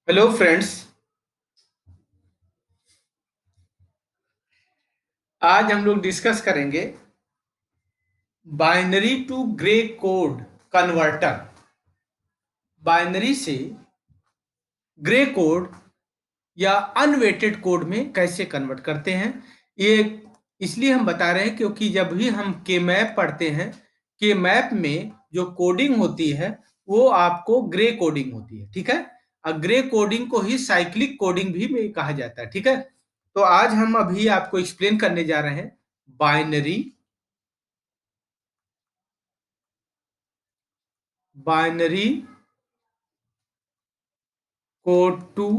Hello friends. आज हम लोग डिस्कस करेंगे binary to gray code converter. Binary से ग्रे कोड या अनवेटेड कोड में कैसे कन्वर्ट करते हैं, ये इसलिए हम बता रहे हैं क्योंकि जब भी हम के मैप पढ़ते हैं, के मैप में जो कोडिंग होती है वो आपको ग्रे कोडिंग होती है। ठीक है, और ग्रे कोडिंग को ही साइक्लिक कोडिंग भी कहा जाता है। ठीक है, तो आज हम अभी आपको एक्सप्लेन करने जा रहे हैं binary binary code to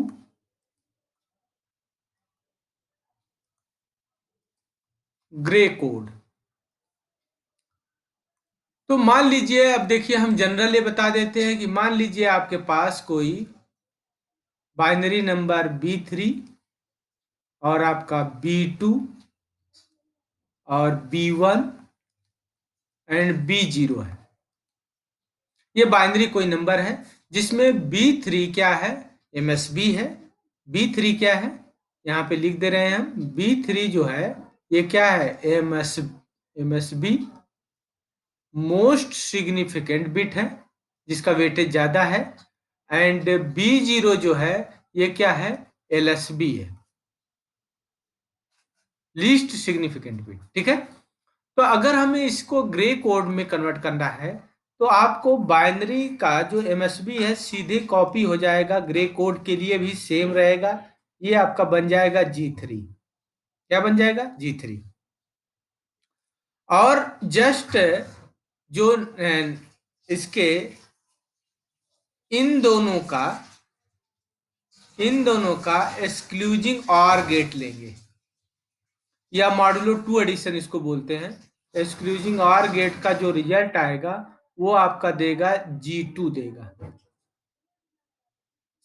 gray code. तो मान लीजिए, अब देखिए हम जनरल ये बता देते हैं कि मान लीजिए आपके पास कोई बाइनरी नंबर B3 और आपका B2 और B1 एंड B0 है। ये बाइनरी कोई नंबर है जिसमें B3 क्या है, MSB है। B3 क्या है, यहाँ पे लिख दे रहे हैं हम। B3 जो है ये क्या है, MSB मोस्ट सिग्निफिकेंट बिट है जिसका वेटेज ज्यादा है। एंड B0 जो है ये क्या है, LSB है, लीस्ट सिग्निफिकेंट बिट। ठीक है, तो अगर हमें इसको ग्रे कोड में कन्वर्ट करना है तो आपको बाइनरी का जो MSB है सीधे कॉपी हो जाएगा, ग्रे कोड के लिए भी सेम रहेगा। ये आपका बन जाएगा G3। क्या बन जाएगा, G3। और जस्ट जो इसके इन दोनों का एक्सक्लूजिंग ऑर गेट लेंगे, या मॉडुलो 2 एडिशन इसको बोलते हैं। एक्सक्लूजिंग ऑर गेट का जो रिजल्ट आएगा वो आपका देगा G2 देगा।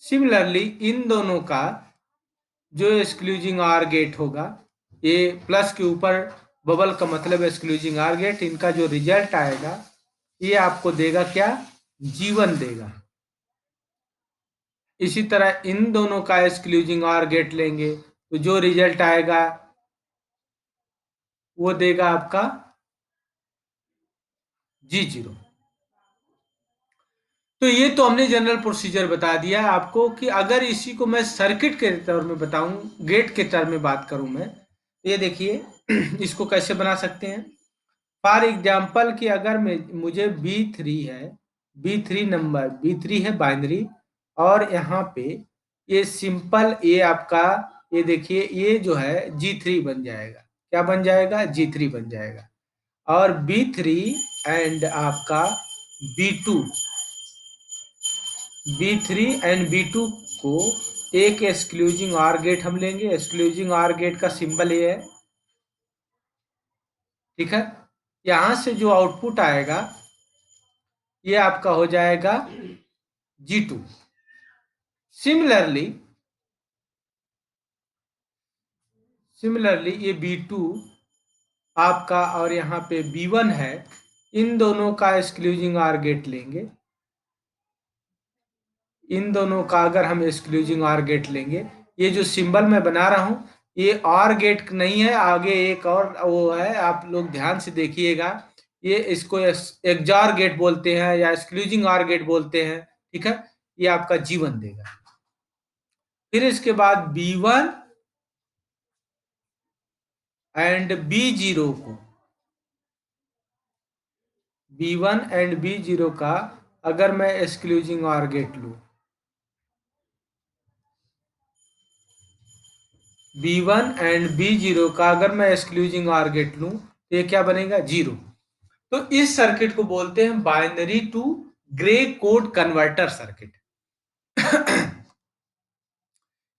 सिमिलरली इन दोनों का जो एक्सक्लूजिंग ऑर गेट होगा, ये प्लस के ऊपर बबल का मतलब एक्सक्लूजिंग ऑर गेट, इनका जो रिजल्ट आएगा ये आपको देगा क्या, G1 देगा। इसी तरह इन दोनों का एक्सक्लूजिंग ऑर गेट लेंगे तो जो रिजल्ट आएगा वो देगा आपका G0। तो ये तो हमने जनरल प्रोसीजर बता दिया है आपको कि अगर इसी को मैं सर्किट के टर्म में बताऊं, गेट के टर्म में बात करूं मैं, तो ये देखिए इसको कैसे बना सकते हैं। फॉर एग्जाम्पल कि अगर मुझे B3 है, B3 नंबर B3 है बाइनरी, और यहाँ पे ये सिंपल ये आपका, ये देखिए ये जो है G3 बन जाएगा। क्या बन जाएगा, G3 बन जाएगा। और B3 एंड आपका B2, B3 एंड B2 को एक एक्सक्लूजिंग ऑर गेट हम लेंगे। एक्सक्लूजिंग ऑर गेट का सिंबल ये है। ठीक है, यहां से जो आउटपुट आएगा ये आपका हो जाएगा G2। सिमिलरली ये B2 आपका और यहाँ पे B1 है, इन दोनों का एक्सक्लूजिंग ऑर गेट लेंगे। इन दोनों का अगर हम एक्सक्लूजिंग ऑर गेट लेंगे, ये जो सिंबल मैं बना रहा हूं ये ऑर गेट नहीं है, आगे एक और वो है, आप लोग ध्यान से देखिएगा। ये इसको एक्सॉर गेट बोलते हैं या एक्सक्लूजिंग ऑर गेट बोलते हैं। ठीक है, ये आपका G1 देगा। फिर इसके बाद B1 एंड B0 को, B1 एंड B0 का अगर मैं एक्सक्लूजिंग ऑर गेट लूं, B1 एंड B0 का अगर मैं एक्सक्लूजिंग ऑर गेट लूं तो ये क्या बनेगा, 0। तो इस सर्किट को बोलते हैं binary to gray code converter circuit.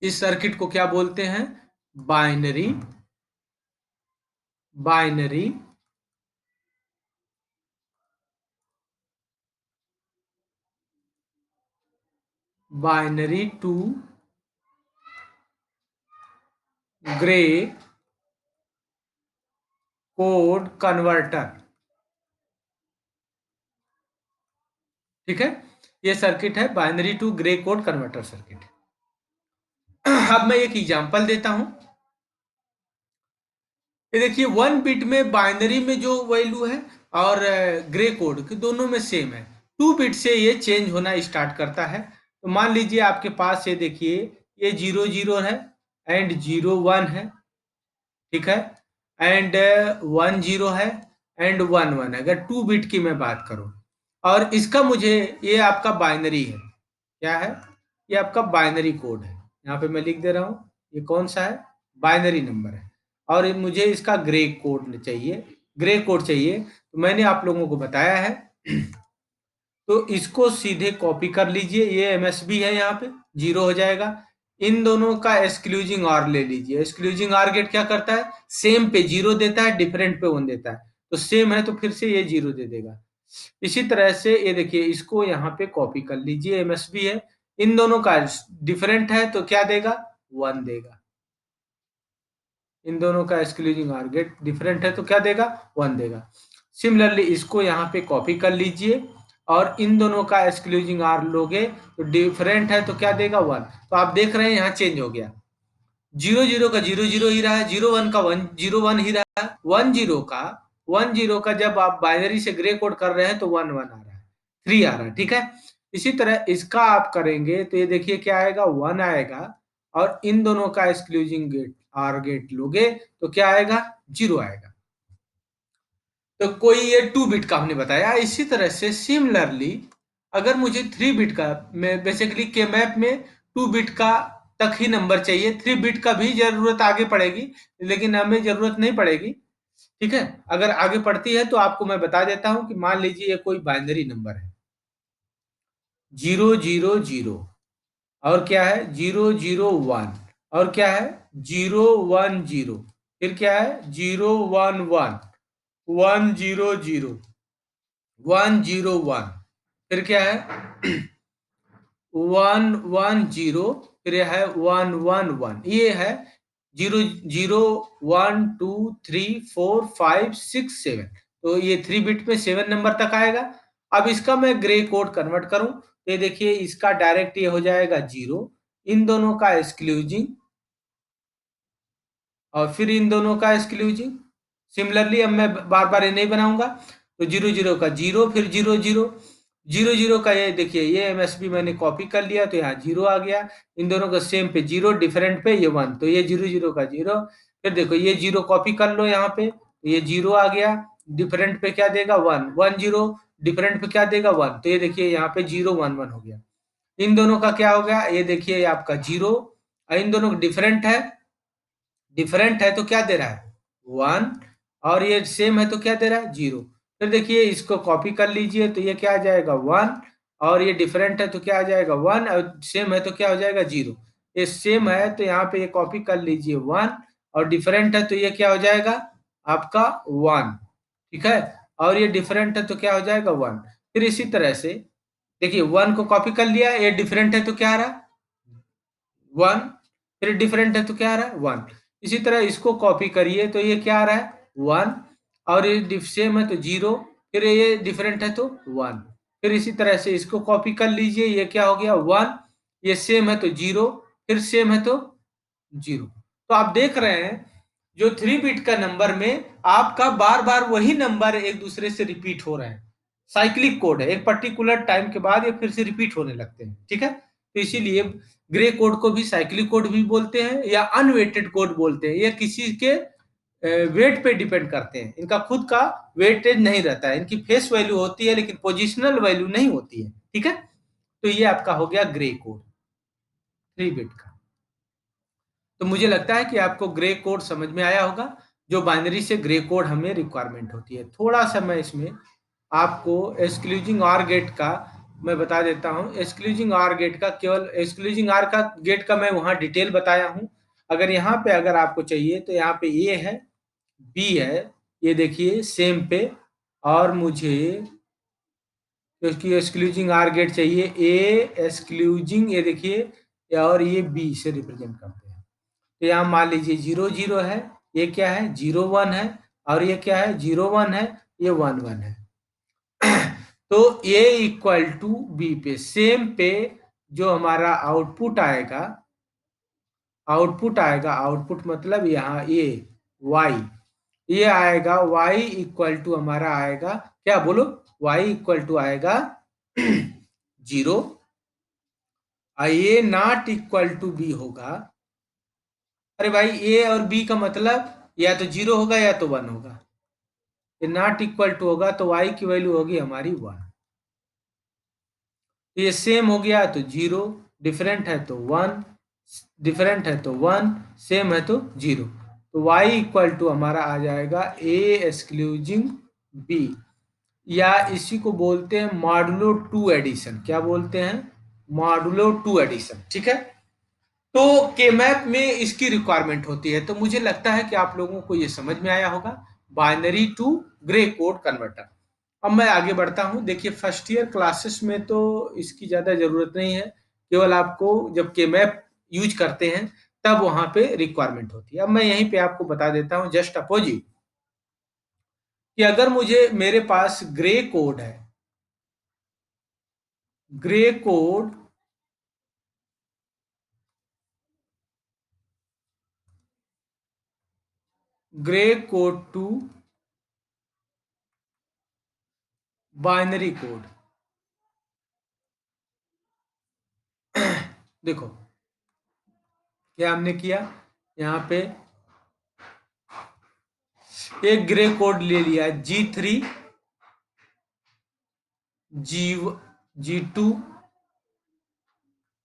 इस सर्किट को क्या बोलते हैं, binary binary binary to gray code converter. ठीक है, ये सर्किट है binary to gray code converter circuit. अब मैं एक एग्जांपल देता हूं। ये देखिए 1 बिट में बाइनरी में जो वैल्यू है और ग्रे कोड के दोनों में सेम है। 2 बिट से ये चेंज होना स्टार्ट करता है। तो मान लीजिए आपके पास ये देखिए ये 0 0 है एंड 0 1 है, ठीक है, एंड 1 0 है एंड 1 1 है। अगर 2 बिट की मैं बात करूं और इसका मुझे, ये आपका बाइनरी है, क्या है, ये आपका बाइनरी कोड है। यहाँ पे मैं लिख दे रहा हूँ ये कौन सा है, बाइनरी नंबर है। और मुझे इसका ग्रे कोड चाहिए, ग्रे कोड चाहिए। तो मैंने आप लोगों को बताया है तो इसको सीधे कॉपी कर लीजिए, ये एमएसबी है, यहाँ पे 0 हो जाएगा। इन दोनों का एक्सक्लूजिंग ऑर ले लीजिए। एक्सक्लूजिंग ऑर गेट क्या करता है, सेम पे 0 देता है, डिफरेंट पे 1 देता है। तो सेम है तो फिर से ये 0 दे देगा। इसी तरह से ये देखिए इसको यहाँ पे कॉपी कर लीजिए, एमएसबी है, इन दोनों का डिफरेंट है तो क्या देगा, 1 देगा। इन दोनों का एक्सक्लूजिंग ऑर गेट डिफरेंट है तो क्या देगा, 1 देगा। सिमिलरली इसको यहाँ पे कॉपी कर लीजिए और इन दोनों का एक्सक्लूजिंग आर लोगे तो डिफरेंट है तो क्या देगा, 1। तो आप देख रहे हैं यहाँ चेंज हो गया, 0 0 का 0 0 ही रहा है, 0 1 का 1 0 1 ही रहा है, 1 0 का जब आप बाइनरी से ग्रे कोड कर रहे हैं तो 1 1 आ रहा है, 3 आ रहा है, ठीक है। इसी तरह इसका आप करेंगे तो ये देखिए क्या आएगा, 1 आएगा और इन दोनों का एक्सक्लूजिंग गेट आर गेट लोगे तो क्या आएगा, 0 आएगा। तो कोई ये 2 बिट का हमने बताया। इसी तरह से सिमिलरली अगर मुझे 3 बिट का, मैं बेसिकली के मैप में 2 बिट का तक ही नंबर चाहिए, 3 बिट का भी जरूरत आगे पड़ेगी लेकिन हमें जरूरत नहीं पड़ेगी, ठीक है। अगर आगे पड़ती है तो आपको मैं बता देता हूं कि मान लीजिए ये कोई बाइनरी नंबर है 0 0 0 और क्या है 0 0 1 और क्या है 0 1 0, फिर क्या है 0 1 1 1 0 0 1 0 1, फिर क्या है 1 1 0, फिर यह है 1 1 1, ये है 0 0 1 2 3 4 5 6 7। तो ये 3 बिट में 7 नंबर तक आएगा। अब इसका मैं ग्रे कोड कन्वर्ट करूं तो ये देखिए इसका डायरेक्ट ये हो जाएगा 0, इन दोनों का एक्सक्लूजिंग और फिर इन दोनों का एक्सक्लूजिंग। सिमिलरली अब मैं बार बार ये नहीं बनाऊंगा। तो 0 0 का 0, फिर 0 0 0 0 का ये देखिए ये एमएसबी मैंने कॉपी कर लिया तो यहाँ 0 आ गया। इन दोनों का सेम पे 0, डिफरेंट पे ये 1, तो ये 0 0 का 0। फिर देखो ये 0 कॉपी कर लो यहाँ पे, तो ये 0 आ गया, डिफरेंट पे क्या देगा 1 1 0, डिफरेंट पे क्या देगा 1, तो ये देखिए यहाँ पे 0 1 1 हो गया। इन दोनों का क्या हो गया, ये देखिए आपका 0, इन दोनों का डिफरेंट है, डिफरेंट है तो क्या दे रहा है 1, और ये सेम है तो क्या दे रहा है 0। फिर देखिए इसको कॉपी कर लीजिए तो ये क्या आ जाएगा 1, और ये डिफरेंट है तो क्या आ जाएगा 1, और सेम है तो क्या हो जाएगा 0। ये सेम है तो यहाँ पे ये कॉपी कर लीजिए 1, और डिफरेंट है तो ये क्या हो जाएगा आपका 1, ठीक है, और ये डिफरेंट है तो क्या हो जाएगा 1। फिर इसी तरह से देखिए 1 को कॉपी कर लिया, ये डिफरेंट है तो क्या आ रहा है 1, फिर डिफरेंट है तो क्या आ रहा है 1। इसी तरह इसको कॉपी करिए तो ये क्या आ रहा है 1, और ये सेम है तो 0, फिर ये डिफरेंट है तो 1। फिर इसी तरह से इसको कॉपी कर लीजिए, ये क्या हो गया 1, ये सेम है तो 0, फिर सेम है तो 0। तो आप देख रहे हैं जो 3 बिट का नंबर में आपका बार बार वही नंबर एक दूसरे से रिपीट हो रहे हैं। साइक्लिक कोड है, एक पर्टिकुलर टाइम के बाद ये फिर से रिपीट होने लगते हैं, ठीक है। तो इसीलिए ग्रे कोड को भी साइक्लिक कोड भी बोलते हैं या अनवेटेड कोड बोलते हैं। ये किसी के वेट पे डिपेंड करते हैं, इनका खुद का वेटेज नहीं रहता है, इनकी फेस वैल्यू होती है लेकिन पोजिशनल वैल्यू नहीं होती है, ठीक है। तो ये आपका हो गया ग्रे कोड 3 बिट का। तो मुझे लगता है कि आपको ग्रे कोड समझ में आया होगा, जो बाइनरी से ग्रे कोड हमें रिक्वायरमेंट होती है। थोड़ा सा मैं इसमें आपको एक्सक्लूजिंग आर गेट का मैं बता देता हूं। एक्सक्लूजिंग आर गेट का, केवल एक्सक्लूजिंग आर का गेट का मैं वहां डिटेल बताया हूं। अगर यहाँ पे अगर आपको चाहिए तो यहाँ पे ए है, बी है, ये देखिए सेम पे, और मुझे उसकी एक्सक्लूजिंग आर गेट चाहिए ए एक्सक्लूजिंग, ये देखिए, और ये बी से रिप्रेजेंट करते हैं। तो यहाँ मान लीजिए 0 0 है, ये क्या है 0 1 है, और ये क्या है 0 1 है, ये 1 1 है। तो ए इक्वल टू बी पे सेम पे जो हमारा आउटपुट मतलब यहाँ ए वाई, ये आएगा y इक्वल टू हमारा आएगा क्या बोलो, y इक्वल टू आएगा 0, ए नॉट इक्वल टू बी होगा। अरे भाई ए और बी का मतलब या तो 0 होगा या तो 1 होगा। ये नॉट इक्वल टू होगा तो y की वैल्यू होगी हमारी 1। तो ये सेम हो गया तो 0, डिफरेंट है तो 1, डिफरेंट है तो 1, सेम है तो 0। तो y इक्वल टू हमारा आ जाएगा a एक्सक्लूजिंग b, या इसी को बोलते हैं मॉडुलो 2 एडिशन। क्या बोलते हैं? Modulo 2 addition. ठीक है। तो के मैप में इसकी रिक्वायरमेंट होती है। तो मुझे लगता है कि आप लोगों को ये समझ में आया होगा, binary to gray code converter. अब मैं आगे बढ़ता हूं। देखिए फर्स्ट ईयर क्लासेस में तो इसकी ज्यादा जरूरत नहीं है, केवल आपको जब के मैप यूज करते हैं तब वहां पे रिक्वायरमेंट होती है। अब मैं यहीं पे आपको बता देता हूं जस्ट अपोजिट, कि अगर मुझे मेरे पास ग्रे कोड है, gray code gray code to binary code. देखो क्या हमने किया, यहाँ पे एक ग्रे कोड ले लिया G3, G2,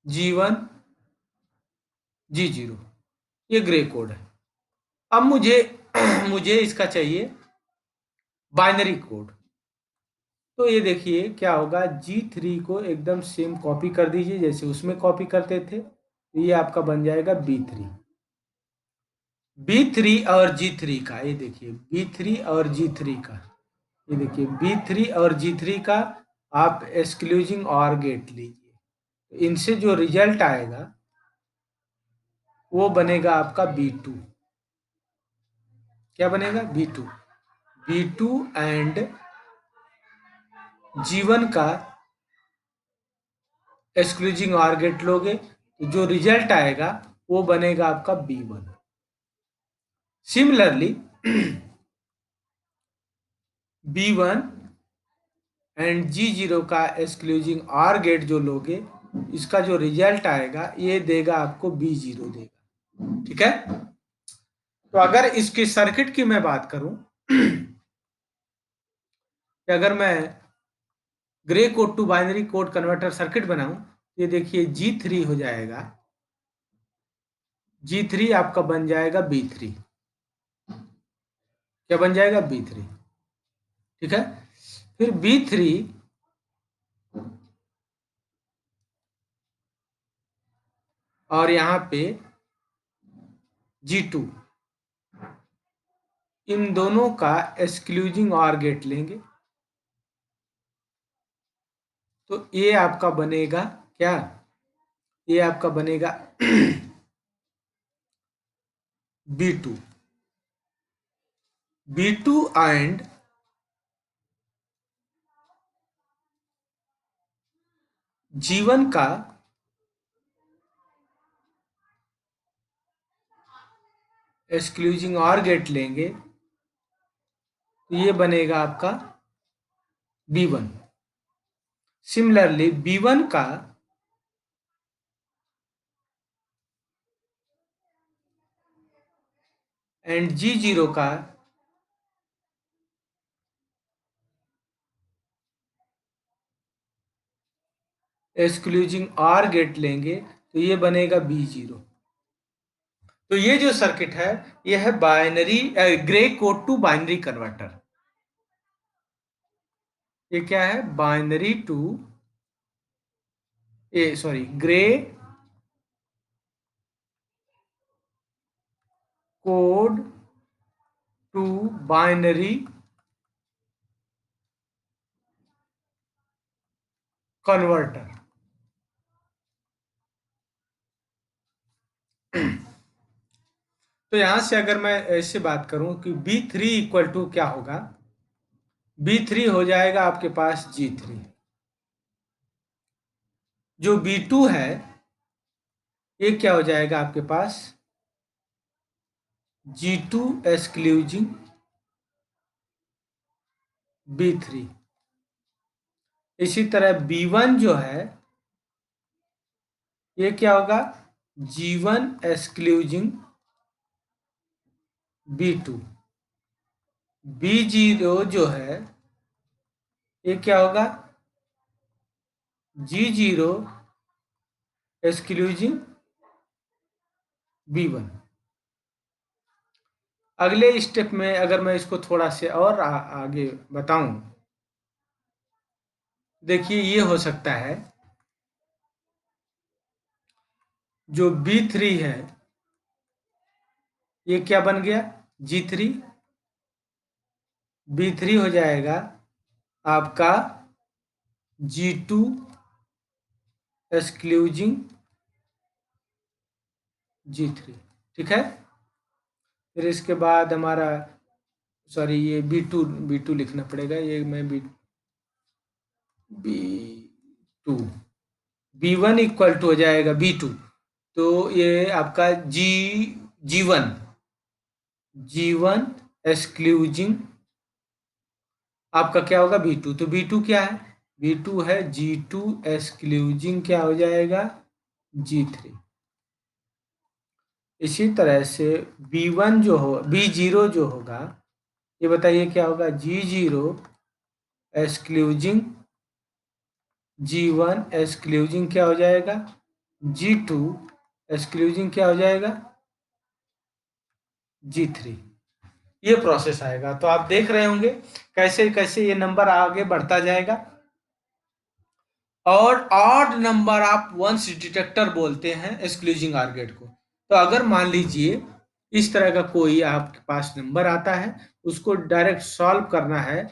G1, G0, ये ग्रे कोड है। अब मुझे मुझे इसका चाहिए बाइनरी कोड। तो ये देखिए क्या होगा, G3 को एकदम सेम कॉपी कर दीजिए जैसे उसमें कॉपी करते थे। ये आपका बन जाएगा B3। B3 और G3 का, ये देखिए B3 और G3 का, ये देखिए B3 और G3 का आप एक्सक्लूजिंग और गेट लीजिए, तो इनसे जो रिजल्ट आएगा वो बनेगा आपका B2। क्या बनेगा? B2। B2 एंड G1 का एक्सक्लूजिंग और गेट लोगे तो जो रिजल्ट आएगा वो बनेगा आपका B1। Similarly B1 and G0 का एक्सक्लूजिंग और गेट जो लोगे, इसका जो रिजल्ट आएगा ये देगा आपको B0 देगा। ठीक है। तो अगर इसके सर्किट की मैं बात करूं, कि अगर मैं gray code to binary code converter circuit बनाऊं, ये देखिए G3 हो जाएगा, G3 आपका बन जाएगा B3। क्या बन जाएगा? B3। ठीक है। फिर B3 और यहाँ पे G2, इन दोनों का एक्सक्लूजिंग और गेट लेंगे तो ये आपका बनेगा क्या? ये आपका बनेगा B2। B2 एंड G1 का एक्सक्लूजिंग और गेट लेंगे तो ये बनेगा आपका B1। सिमिलरली B1 का एंड G0 का एक्सक्लूजिंग और गेट लेंगे तो ये बनेगा B0। तो ये जो सर्किट है ये है binary gray code to binary converter. ये क्या है? Binary to gray code to binary converter. तो यहां से अगर मैं ऐसे बात करूं कि B3 इक्वल टू क्या होगा, B3 हो जाएगा आपके पास G3। जो B2 है ये क्या हो जाएगा आपके पास G2 एक्सक्लूजिंग B3। इसी तरह B1 जो है ये क्या होगा G1 एक्सक्लूजिंग B2। B0 जो है ये क्या होगा G0 एक्सक्लूजिंग B1। अगले स्टेप में अगर मैं इसको थोड़ा से और आगे बताऊं, देखिए ये हो सकता है जो B3 है ये क्या बन गया G3। B3 हो जाएगा आपका G2 एक्सक्लूजिंग G3। ठीक है। फिर इसके बाद हमारा सॉरी ये B2 लिखना पड़ेगा, ये मैं B2 B1 इक्वल टू हो जाएगा B2। तो ये आपका G1 एक्सक्लूजिंग आपका क्या होगा B2। तो B2 क्या है B2 है G2 एक्सक्लूजिंग क्या हो जाएगा G3। इसी तरह से B1 जो हो B0 जो होगा ये बताइए क्या होगा G0 एक्सक्लूजिंग G1 एक्सक्लूजिंग क्या हो जाएगा G2 एक्सक्लूजिंग क्या हो जाएगा G3। ये प्रोसेस आएगा। तो आप देख रहे होंगे कैसे कैसे ये नंबर आगे बढ़ता जाएगा। और ऑड नंबर आप वंस डिटेक्टर बोलते हैं एक्सक्लूजिंग आर गेट को। तो अगर मान लीजिए इस तरह का कोई आपके पास नंबर आता है उसको डायरेक्ट सॉल्व करना है,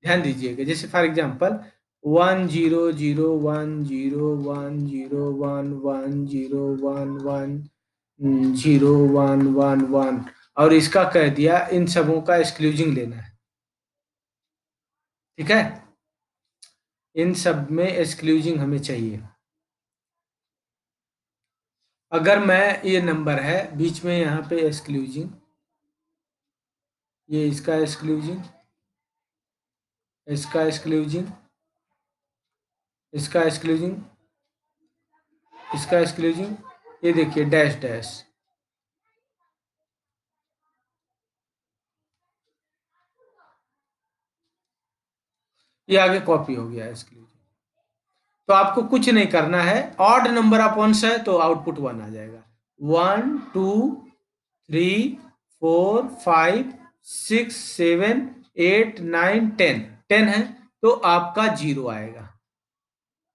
ध्यान दीजिएगा। जैसे फॉर एग्जांपल 1001101110111 और इसका कह दिया इन सबों का एक्सक्लूजिंग लेना है। ठीक है, इन सब में एक्सक्लूजिंग हमें चाहिए। अगर मैं ये नंबर है बीच में यहाँ पे एक्सक्लूजिंग, ये इसका एक्सक्लूजिंग, इसका एक्सक्लूजिंग, इसका एक्सक्लूजिंग, इसका एक्सक्लूजिंग, ये देखिए डैश डैश, ये आगे कॉपी हो गया एक्सक्लूजिंग। तो आपको कुछ नहीं करना है, ऑड नंबर ऑफ वंस है तो आउटपुट 1 आ जाएगा। 1 2 3 4 5 6 7 8 9 10 10 है तो आपका 0 आएगा।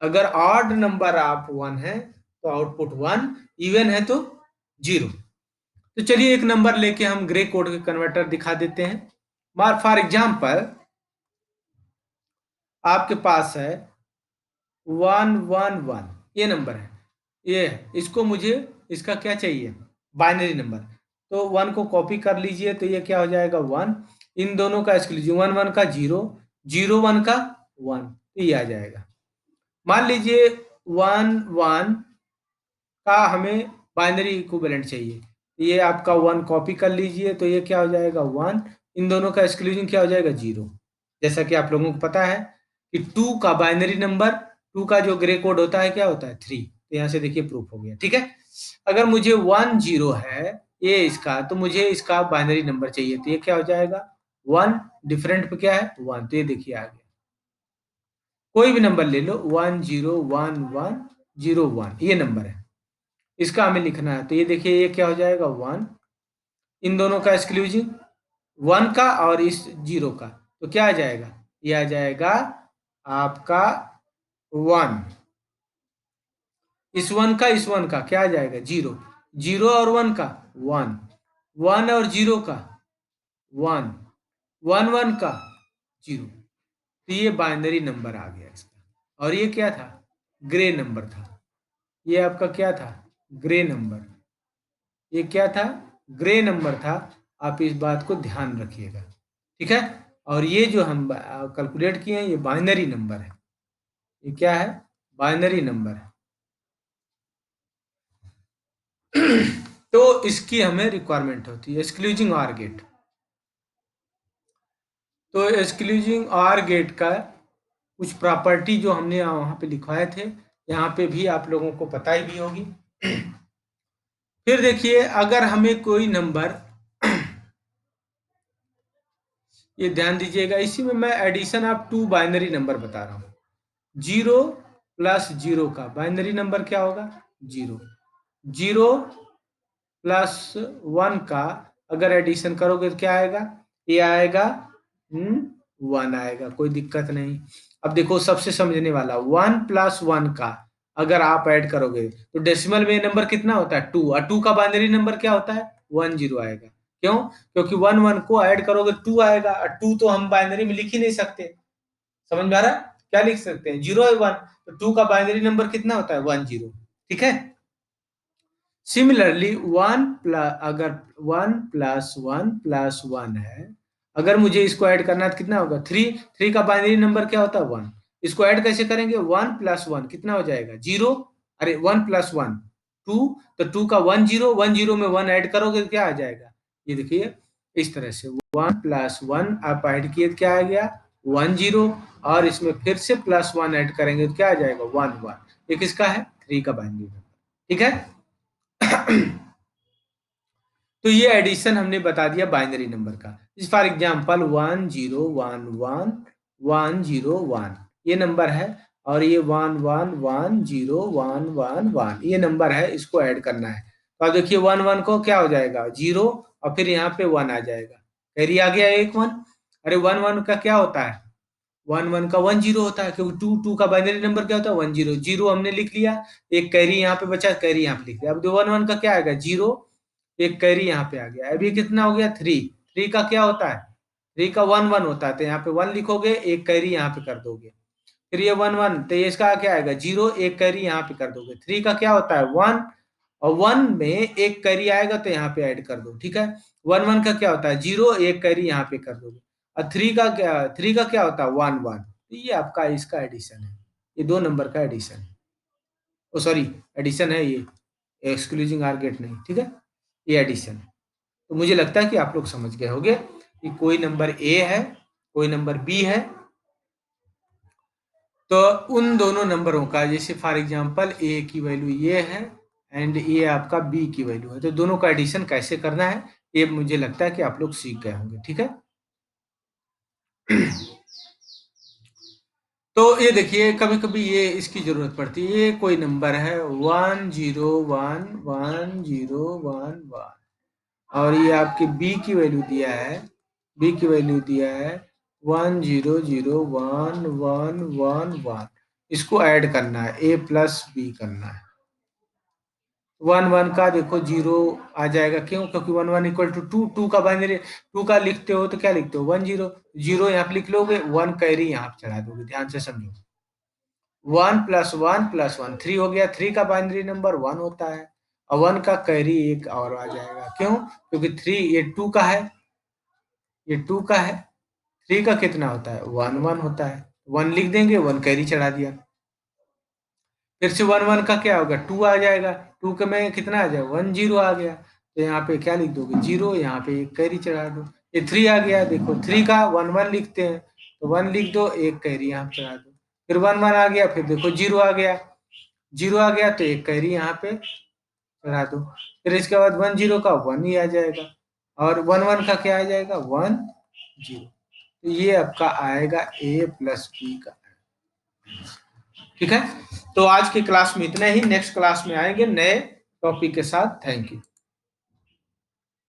अगर ऑड नंबर आप 1 है तो आउटपुट 1, इवन है तो 0। तो चलिए एक नंबर लेके हम ग्रे कोड के कन्वर्टर दिखा देते हैं। मार फॉर एग्जाम्पल आपके पास है 111, ये नंबर है, ये इसको मुझे इसका क्या चाहिए बाइनरी नंबर। तो 1 को कॉपी कर लीजिए तो ये क्या हो जाएगा 1, इन दोनों का एक्सक्लूजिव 1 1 का 0 0 1 का 1, तो ये आ जाएगा। मान लीजिए 1 1 का हमें बाइनरी इक्विवेलेंट चाहिए, ये आपका 1 कॉपी कर लीजिए तो ये क्या हो जाएगा 1, इन दोनों का एक्सक्लूजन क्या हो जाएगा 0। जैसा कि आप लोगों को पता है कि 2 का बाइनरी नंबर 2 का जो ग्रे कोड होता है क्या होता है 3। तो यहाँ से देखिए प्रूफ हो गया। ठीक है, अगर मुझे 1 0 है ये इसका, तो मुझे इसका बाइनरी नंबर चाहिए तो ये क्या हो जाएगा 1, डिफरेंट पे क्या है 1, तो ये देखिए आ गया। कोई भी नंबर ले लो 1 0 1 1 0 1 ये नंबर है, इसका हमें लिखना है तो ये देखिए ये क्या हो जाएगा 1, इन दोनों का एक्सक्लूजिव 1 का और इस 0 का, तो क्या आ जाएगा ये आ जाएगा आपका 1, इस 1 का इस 1 का क्या आ जाएगा 0, 0 और 1 का 1, 1 और 0 का 1, 1 1 का 0। तो ये बाइनरी नंबर आ गया इसका। और ये क्या था ग्रे नंबर था, ये आपका क्या था ग्रे नंबर, ये क्या था ग्रे नंबर था। आप इस बात को ध्यान रखिएगा। ठीक है, और ये जो हम कैलकुलेट किए हैं ये बाइनरी नंबर है। ये क्या है? बाइनरी नंबर है। तो इसकी हमें रिक्वायरमेंट होती है एक्सक्लूजिंग ऑर गेट। तो एक्सक्लूजिंग ऑर गेट का कुछ प्रॉपर्टी जो हमने वहाँ पे लिखवाए थे, यहाँ पे भी आप लोगों को पता ही भी होगी। फिर देखिए, अगर हमें कोई नंबर ये ध्यान दीजिएगा, इसी में मैं addition of two binary number बता रहा हूँ। 0 प्लस 0 का बाइनरी नंबर क्या होगा? 0। 0 प्लस 1 का अगर एडिशन करोगे तो क्या आएगा? ये आएगा 1 आएगा, कोई दिक्कत नहीं। अब देखो सबसे समझने वाला, 1 प्लस 1 का अगर आप ऐड करोगे तो डेसिमल में नंबर कितना होता है? 2, और 2 का बाइनरी नंबर क्या होता है? 1 0 आएगा। क्यों? क्योंकि 1 1 को ऐड करोगे 2 आएगा, और 2 तो हम बाइनरी में लिख ही नहीं सकते। समझ में आ रहा है? क्या लिख सकते हैं? 0 और 1। तो 2 का बाइनरी नंबर कितना होता है? 1 0। ठीक है। सिमिलरली 1 प्लस, अगर 1 प्लस 1 प्लस 1 है, अगर मुझे इसको ऐड करना है तो कितना होगा? 3। 3 का बाइनरी नंबर क्या होता है? 1। इसको ऐड कैसे करेंगे? 1 प्लस 1 कितना हो जाएगा? 0। अरे 1 प्लस 1 2, तो 2 का 1 0, 1 0 में 1 ऐड करोगे तो क्या आ जाएगा? ये देखिए इस तरह से 1 प्लस 1 आप ऐड किए तो क्या आ गया? 1 0, और इसमें फिर से प्लस 1 ऐड करेंगे तो क्या आ जाएगा? 1 1। ये किसका है? 3 का बाइनरी नंबर। ठीक है। तो ये एडिशन हमने बता दिया बाइनरी नंबर का। इस फॉर एग्जांपल 1 0 1 1 1 0 1 ये नंबर है, और ये 1 1 1 0 1 1 1 ये नंबर है, इसको ऐड करना है। तो अब देखिए 1 1 को क्या हो जाएगा? 0, और फिर यहाँ पे 1 आ जाएगा। कैरी आ गया एक 1। अरे 1 1 का क्या होता है? 1 1 का 1 0 होता है, क्योंकि 2 2 का बाइनरी नंबर क्या होता है? 1 0। 0 हमने लिख लिया, एक कैरी यहाँ पे बचा, कैरी यहाँ पे लिख लिया। अब 1 1 का क्या आएगा? 0, एक कैरी यहाँ पे आ गया। अभी कितना हो गया? 3। 3 का क्या होता है? 3 का 1 1 होता है, तो यहाँ पे 1 लिखोगे, एक कैरी यहाँ पे कर दोगे। फिर ये 1 1, तो ये इसका क्या आएगा? 0, एक कैरी यहाँ पे कर दोगे। 3 का क्या होता है? 1, और 1 में एक कैरी आएगा तो यहाँ पे ऐड कर दो। ठीक है। 1 1 का क्या होता है? 0, एक कैरी यहाँ पे कर दोगे। और 3 का क्या होता है? 1 1। तो ये आपका इसका एडिशन है, ये दो नंबर का एडिशन है। ओ सॉरी, एडिशन है ये, एक्सक्लूजिंग आर गेट नहीं। ठीक है, ये एडिशन है। तो मुझे लगता है कि आप लोग समझ गए होंगे कि कोई नंबर ए है, कोई नंबर बी है, तो उन दोनों नंबरों का, जैसे फॉर एग्जांपल ए की वैल्यू ये है एंड ये आपका बी की वैल्यू है, तो दोनों का एडिशन कैसे करना है ये मुझे लगता है कि आप लोग सीख गए होंगे। ठीक है। तो ये देखिए कभी कभी ये इसकी जरूरत पड़ती है। ये कोई नंबर है 1 0 1 1 0 1 1, और ये आपकी बी की वैल्यू दिया है, बी की वैल्यू दिया है 1 0 0 1 1 1 1। इसको ऐड करना है, ए प्लस बी करना है। 1 1 का देखो 0 आ जाएगा। क्यों? क्योंकि 1 1 इक्वल टू 2। 2 का बाइनरी 2 का लिखते हो तो क्या लिखते हो? 1 0। 0 यहाँ पे लिख लोगे, 1 कैरी यहाँ पे चढ़ा दोगे। ध्यान से समझो, 1 प्लस 1 प्लस 1 3 हो गया। 3 का बाइनरी नंबर 1 होता है, और 1 का कैरी एक और आ जाएगा। क्यों? क्योंकि 3 ये 2 का है, ये 2 का है। 3 का कितना होता है? 1 1 होता है। 1 लिख देंगे, 1 कैरी चढ़ा दिया। फिर से 1 1 का क्या होगा? 2 आ जाएगा। 2 के में कितना आ जाएगा? 1 0 आ गया। तो यहाँ पे क्या लिख दोगे? 0, यहाँ पे एक कैरी चढ़ा दो। ये 3 आ गया, देखो 3 का 1 1 लिखते हैं, तो 1 लिख दो, एक कैरी यहाँ पे चढ़ा दो। फिर 1 1 आ गया, फिर देखो 0 आ गया। 0 आ गया तो एक कैरी यहाँ पे चढ़ा दो। फिर इसके बाद 1 0 का 1 ही आ जाएगा, और 1 1 का क्या आ जाएगा? 1 0। तो ये आपका आएगा ए प्लस बी का। ठीक है। तो आज की क्लास में इतना ही, नेक्स्ट क्लास में आएंगे नए टॉपिक के साथ। Thank you.